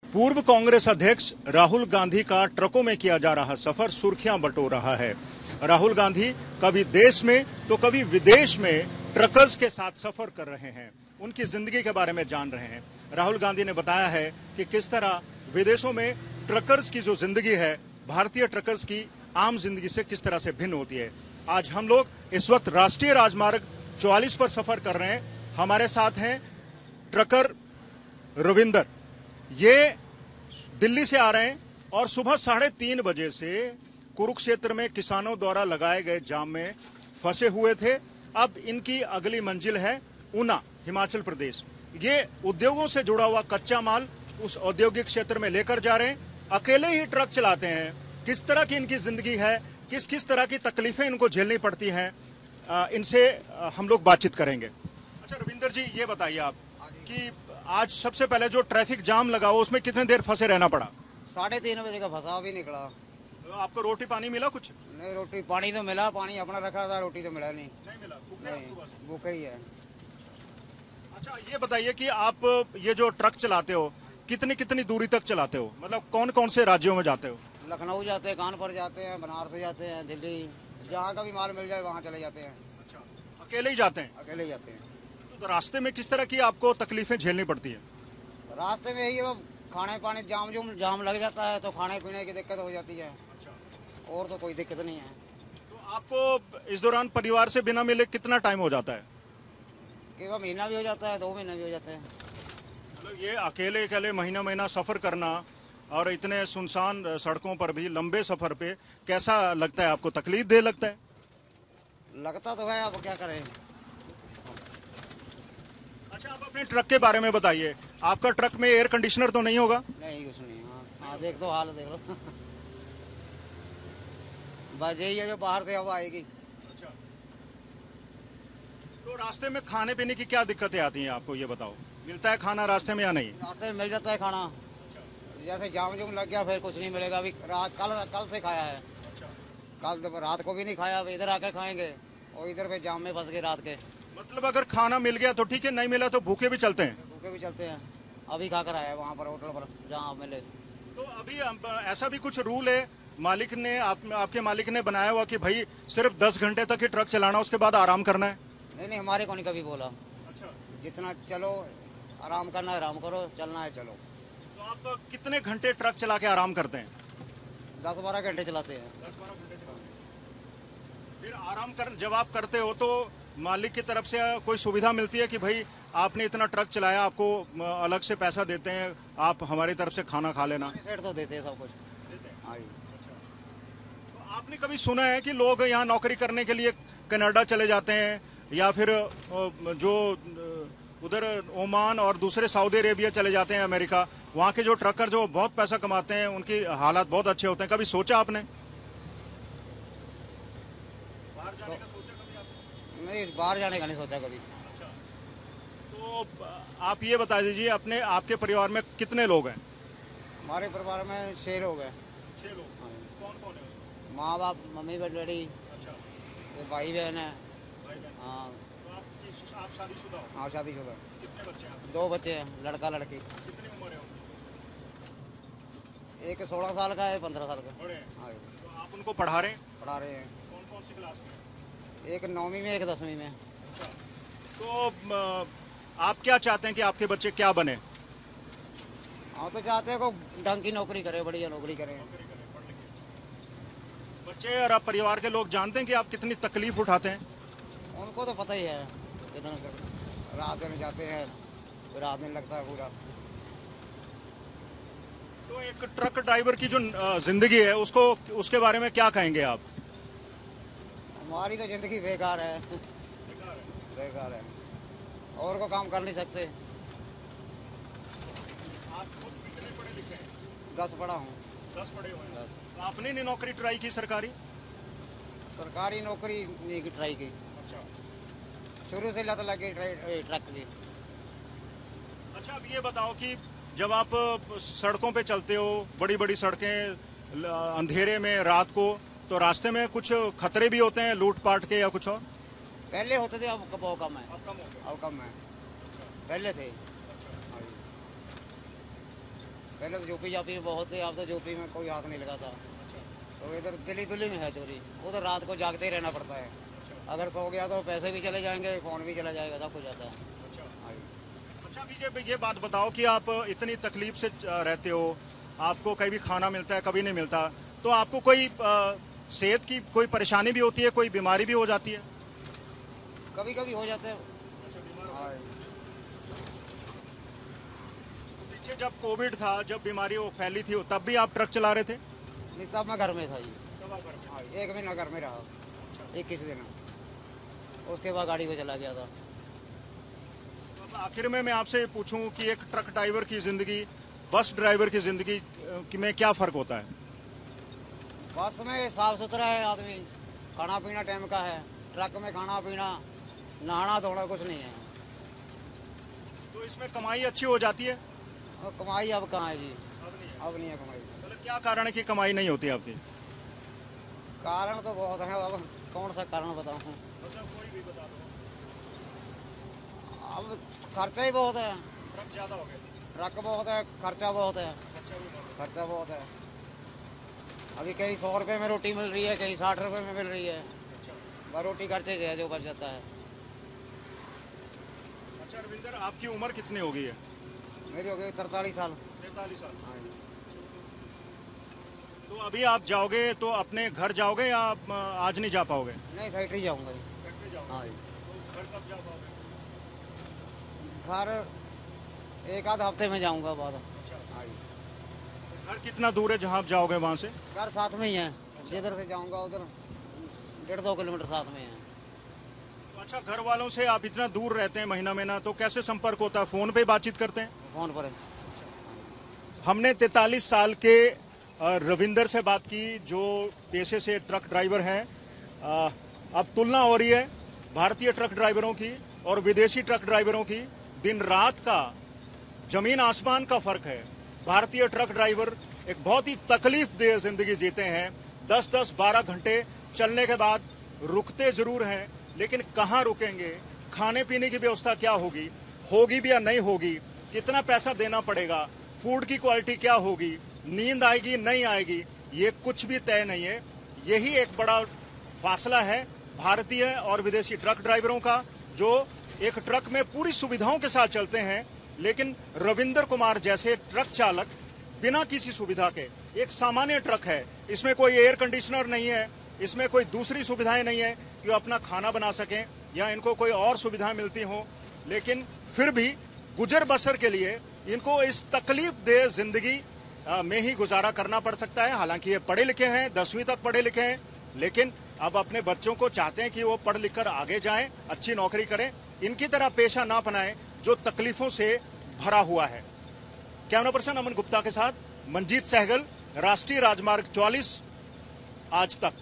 पूर्व कांग्रेस अध्यक्ष राहुल गांधी का ट्रकों में किया जा रहा सफर सुर्खियां बटोर रहा है। राहुल गांधी कभी देश में तो कभी विदेश में ट्रकर्स के साथ सफर कर रहे हैं, उनकी जिंदगी के बारे में जान रहे हैं। राहुल गांधी ने बताया है कि किस तरह विदेशों में ट्रकर्स की जो जिंदगी है भारतीय ट्रकर्स की आम जिंदगी से किस तरह से भिन्न होती है। आज हम लोग इस वक्त राष्ट्रीय राजमार्ग 44 पर सफर कर रहे हैं। हमारे साथ हैं ट्रकर रविंदर। ये दिल्ली से आ रहे हैं और सुबह 3:30 बजे से कुरुक्षेत्र में किसानों द्वारा लगाए गए जाम में फंसे हुए थे। अब इनकी अगली मंजिल है ऊना, हिमाचल प्रदेश। ये उद्योगों से जुड़ा हुआ कच्चा माल उस औद्योगिक क्षेत्र में लेकर जा रहे हैं। अकेले ही ट्रक चलाते हैं। किस तरह की इनकी जिंदगी है, किस किस तरह की तकलीफें इनको झेलनी पड़ती हैं, इनसे हम लोग बातचीत करेंगे। अच्छा रविंदर जी, ये बताइए आप कि आज सबसे पहले जो ट्रैफिक जाम लगा हो उसमें कितने देर फंसे रहना पड़ा? 3:30 बजे का फंसा भी निकला। तो आपको रोटी पानी मिला कुछ? नहीं, रोटी पानी तो मिला, पानी अपना रखा था, रोटी तो मिला नहीं। नहीं मिला, भूखे ही है। अच्छा ये बताइए कि आप ये जो ट्रक चलाते हो कितनी कितनी दूरी तक चलाते हो, मतलब कौन कौन से राज्यों में जाते हो? लखनऊ जाते हैं, कानपुर जाते हैं, बनारस जाते हैं, दिल्ली, जहाँ का भी माल मिल जाए वहाँ चले जाते हैं। अच्छा, अकेले ही जाते हैं? अकेले ही जाते हैं। तो रास्ते में किस तरह की आपको तकलीफें झेलनी पड़ती है? रास्ते में यही खाने पानी जाम लग जाता है तो खाने पीने की दिक्कत हो जाती है। अच्छा। और तो कोई दिक्कत नहीं है। तो आपको इस दौरान परिवार से बिना मिले कितना टाइम हो जाता है? कि वह महीना भी हो जाता है, 2 महीने भी हो जाते हैं। मतलब ये अकेले अकेले महीना सफर करना और इतने सुनसान सड़कों पर भी लंबे सफर पे कैसा लगता है आपको? तकलीफ दे लगता है? लगता तो है, अब क्या करें। अच्छा, आप अपने ट्रक के बारे में बताइए। आपका ट्रक में एयर कंडीशनर तो नहीं होगा? नहीं, कुछ नहीं। हाँ, देख दो, हाल देख लो। बस यही है जो बाहर से हवा आएगी। अच्छा, तो रास्ते में खाने पीने की क्या दिक्कतें आती हैं आपको, ये बताओ? मिलता है खाना रास्ते में या नहीं? रास्ते में मिल जाता है खाना। अच्छा। जैसे जाम लग गया फिर कुछ नहीं मिलेगा। अभी कल से खाया है। अच्छा। कल रात को भी नहीं खाया, अब इधर आकर खाएंगे और इधर पे जाम में फंस गए रात के। मतलब अगर खाना मिल गया तो ठीक है, नहीं मिला तो भूखे भी चलते हैं? भूखे भी चलते हैं। अभी खाकर आया वहाँ पर होटल पर जहाँ मिले। तो अभी ऐसा भी कुछ रूल है मालिक ने, आपके मालिक ने बनाया हुआ कि भाई सिर्फ 10 घंटे तक ही ट्रक चलाना, उसके बाद आराम करना है? नहीं, हमारे को नहीं कभी बोला। अच्छा। जितना चलो, आराम करना है आराम करो, चलना है चलो। तो आप कितने घंटे ट्रक चला के आराम करते हैं? 10-12 घंटे चलाते हैं। 10-12 घंटे चलाते हैं। फिर आराम जब आप करते हो तो मालिक की तरफ से कोई सुविधा मिलती है कि भाई आपने इतना ट्रक चलाया, आपको अलग से पैसा देते हैं, आप हमारी तरफ से खाना खा लेना? सेट तो देते हैं, सब कुछ देते हैं। हाँ। तो आपने कभी सुना है कि लोग यहाँ नौकरी करने के लिए कनाडा चले जाते हैं या फिर जो उधर ओमान और दूसरे सऊदी अरेबिया चले जाते हैं, अमेरिका, वहाँ के जो ट्रकर जो बहुत पैसा कमाते हैं उनकी हालात बहुत अच्छे होते हैं? कभी सोचा आपने बाहर जाने का? सोचा कभी आपने? नहीं, बाहर जाने का नहीं सोचा कभी। अच्छा, तो आप ये बता दीजिए अपने आपके परिवार में कितने लोग हैं? हमारे परिवार में 6 लोग हैं। 6 लोग। हाँ। कौन कौन है उसमें? माँ बाप, मम्मी डैडी। अच्छा, भाई बहन है। भाई बहन। हाँ। तो आप शादीशुदा हो? हाँ, शादीशुदा। कितने बच्चे हैं? 2 बच्चे हैं, लड़का लड़की। कितनी उम्र है उनकी? एक 16 साल का है, 15 साल का। बड़े हैं। हाँ, तो आप उनको पढ़ा रहे हैं? पढ़ा रहे हैं। कौन कौन सी क्लास में? एक 9वीं में, एक 10वीं में। अच्छा, तो आप क्या चाहते हैं कि आपके बच्चे क्या बने? हाँ, तो चाहते हैं को ढंग की नौकरी करे, बढ़िया नौकरी करे। बच्चे और आप परिवार के लोग जानते हैं कि आप कितनी तकलीफ उठाते हैं? उनको तो पता ही है। कितना रात दिन जाते हैं, फिर रात दिन लगता है पूरा। तो एक ट्रक ड्राइवर की जो जिंदगी है उसको, उसके बारे में क्या कहेंगे आप? हमारी तो जिंदगी बेकार है। बेकार है, और को काम कर नहीं सकते। आप खुद कितने पढ़े लिखे हैं? 10 पढ़ा हूँ। 10 पढ़े हुए हैं। तो आपने नहीं नौकरी ट्राई की सरकारी? सरकारी नौकरी नहीं की ट्राई की। अच्छा, शुरू से लत लगी ट्रक की। अच्छा, अब ये बताओ कि जब आप सड़कों पे चलते हो, बड़ी बड़ी सड़कें, अंधेरे में रात को, तो रास्ते में कुछ खतरे भी होते हैं, लूटपाट के या कुछ और? पहले होते थे, अब बहुत कम है। अब कम हो गए? अब कम है। पहले थे। पहले तो यूपी जापी में बहुत थे, अब तो यूपी में कोई हाथ नहीं लगाता। तो इधर दिल्ली दिल्ली में है चोरी, उधर रात को जागते ही रहना पड़ता है। अगर सो गया तो पैसे भी चले जाएंगे, फ़ोन भी चला जाएगा, सब कुछ जाता है। अच्छा, अभी ये बात बताओ कि आप इतनी तकलीफ से रहते हो, आपको कभी खाना मिलता है, कभी नहीं मिलता, तो आपको कोई सेहत की कोई परेशानी भी होती है, कोई बीमारी भी हो जाती है? कभी कभी हो जाते हैं। पीछे जब कोविड था, जब बीमारी वो फैली थी, तब भी आप ट्रक चला रहे थे? नहीं, तब मैं घर में था जी। हाँ, 1 महीना घर में रहा, 21 दिन। उसके बाद गाड़ी पे चला गया था। अब आखिर में मैं आपसे पूछूं कि एक ट्रक ड्राइवर की जिंदगी, बस ड्राइवर की जिंदगी में क्या फर्क होता है? बस में साफ सुथरा है आदमी, खाना पीना टाइम का है। ट्रक में खाना पीना, नहाना धोना कुछ नहीं है। तो इसमें कमाई अच्छी हो जाती है? और कमाई अब कहाँ है जी? अब नहीं है कमाई। मतलब क्या कारण है कि कमाई नहीं होती आपकी? कारण तो बहुत है, अब कौन सा कारण बताऊं? मतलब कोई भी बता दो। अब खर्चा ही बहुत है। ट्रक ज्यादा हो गए? ट्रक बहुत है, खर्चा बहुत है। खर्चा बहुत है। अभी कहीं 100 रुपये में रोटी मिल रही है, कहीं 60 रुपये में मिल रही है। बस रोटी खर्चे से है जो बच जाता है। अच्छा रविंदर, आपकी उम्र कितनी हो गई है? मेरी हो गई 43 साल। 43 साल। हाँ जी। तो अभी आप जाओगे तो अपने घर जाओगे या आप आज नहीं जा पाओगे? नहीं, फैक्ट्री जाऊंगा जी। फैक्ट्री जाओगे? हाँ जी। तो घर कब जा पाओगे? घर 1 आध हफ्ते में जाऊंगा बाद। हाँ जी। घर कितना दूर है जहाँ आप जाओगे वहाँ से? घर साथ में ही है, जिधर से जाऊंगा उधर 1.5-2 किलोमीटर साथ में है। अच्छा, घर वालों से आप इतना दूर रहते हैं महीना महीना, तो कैसे संपर्क होता है? फोन पे बातचीत करते हैं? फोन पर है। हमने 43 साल के रविंदर से बात की, जो पेशे से ट्रक ड्राइवर हैं। अब तुलना हो रही है भारतीय ट्रक ड्राइवरों की और विदेशी ट्रक ड्राइवरों की। दिन रात का, जमीन आसमान का फर्क है। भारतीय ट्रक ड्राइवर एक बहुत ही तकलीफदेह जिंदगी जीते हैं। 10-10, 12 घंटे चलने के बाद रुकते जरूर हैं, लेकिन कहाँ रुकेंगे? खाने पीने की व्यवस्था क्या होगी? होगी भी या नहीं होगी? कितना पैसा देना पड़ेगा? फूड की क्वालिटी क्या होगी? नींद आएगी नहीं आएगी? ये कुछ भी तय नहीं है। यही एक बड़ा फासला है भारतीय और विदेशी ट्रक ड्राइवरों का, जो एक ट्रक में पूरी सुविधाओं के साथ चलते हैं, लेकिन रविंदर कुमार जैसे ट्रक चालक बिना किसी सुविधा के, एक सामान्य ट्रक है, इसमें कोई एयर कंडीशनर नहीं है, इसमें कोई दूसरी सुविधाएं नहीं है कि वो अपना खाना बना सकें या इनको कोई और सुविधाएं मिलती हों, लेकिन फिर भी गुजर बसर के लिए इनको इस तकलीफदेह जिंदगी में ही गुजारा करना पड़ सकता है। हालांकि ये पढ़े लिखे हैं, 10वीं तक पढ़े लिखे हैं, लेकिन अब अपने बच्चों को चाहते हैं कि वो पढ़ लिख कर आगे जाएं, अच्छी नौकरी करें, इनकी तरह पेशा ना अपनाएं जो तकलीफों से भरा हुआ है। कैमरा पर्सन अमन गुप्ता के साथ मंजीत सहगल, राष्ट्रीय राजमार्ग 44, आज तक।